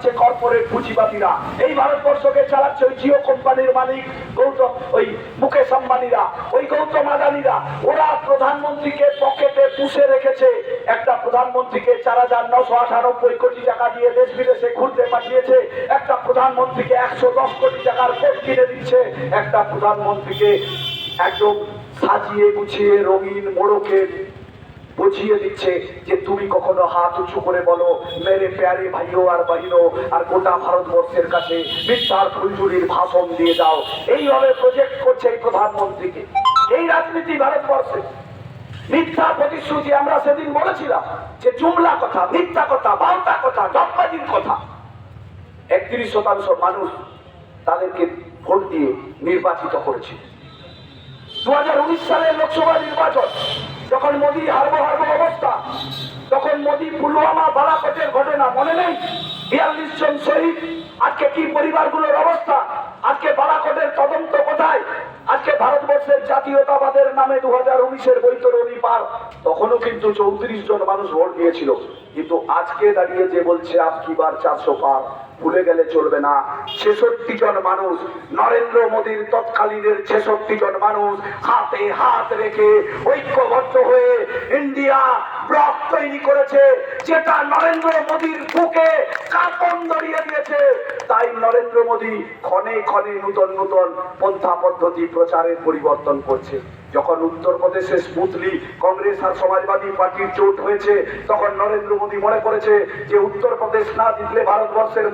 চালাচ্ছে কর্পোরেট পুঁজিবাদীরা, এই ভারতবর্ষকে চালাচ্ছে ওই জিও কোম্পানির মালিক গৌতম, ওই মুকেশ আম্বানিরা, ওই গৌতম আদানিরা। ওরা প্রধানমন্ত্রীকে পকেটে পুষে রেখেছে। একটা প্রধানমন্ত্রীকে 4,998 কোটি টাকা দিয়ে দেশ বিদেশে ঘুরতে পাঠিয়েছে, একটা প্রধানমন্ত্রীকে 110 কোটি টাকার কোট কিনে দিচ্ছে, একটা প্রধানমন্ত্রীকে একদম সাজিয়ে গুছিয়ে রঙিন মোড়কে বুঝিয়ে দিচ্ছে যে তুমি কখনো হাত উঁচু করে বলো মেরে প্যারে ভাইও আর বাহিনো, আর গোটা ভারতবর্ষের কাছে মিথ্যার ফুলঝুরির ভাষণ দিয়ে দাও। এইভাবে প্রজেক্ট করছে এই প্রধানমন্ত্রীকে। এই রাজনীতি ভারতবর্ষে। মিথ্যা প্রতিশ্রুতি আমরা সেদিন বলেছিলাম যে জুমলা কথা, মিথ্যা কথা, বাউতা কথা, ডকবাজির কথা। 31% মানুষ তাদেরকে ভোট দিয়ে নির্বাচিত করেছে। 2019 সালের লোকসভা নির্বাচন যখন মোদী হারবো অবস্থা, তখন মোদী পুলওয়ামা বালাকোটের ঘটনা মনে নেই? 42 জন শহীদ। আজকে কি পরিবারগুলোর অবস্থা? আজকে বালাকোটের তদন্ত কোথায়? আজকে ভারতবর্ষের জাতীয়তাবাদের নামে 2019-এর বৈতরণী পার, তখনও কিন্তু 34 জন মানুষ ভোট দিয়েছিল। কিন্তু আজকে দাঁড়িয়ে যে বলছে আপকি বার 400 পার, ভুলে গেলে চলবে না। 66 জন মানুষ, নরেন্দ্র মোদীর তৎকালীনের 66 জন মানুষ হাতে হাত রেখে ঐক্যবদ্ধ হয়ে ইন্ডিয়া ব্লক তৈরি করেছে, যেটা নরেন্দ্র মোদীর বুকে কাঁপন ধরিয়ে দিয়েছে। তাই নরেন্দ্র মোদী ক্ষণে ক্ষণে নূতন নূতন পন্থা পদ্ধতি প্রচারের পরিবর্তন করছে। যখন উত্তরপ্রদেশে স্মুথলি কংগ্রেস আর সমাজবাদী পার্টির জোট হয়েছে, তখন নরেন্দ্র মোদী মনে করেছে যে উত্তরপ্রদেশ না জিতলে ভারতবর্ষের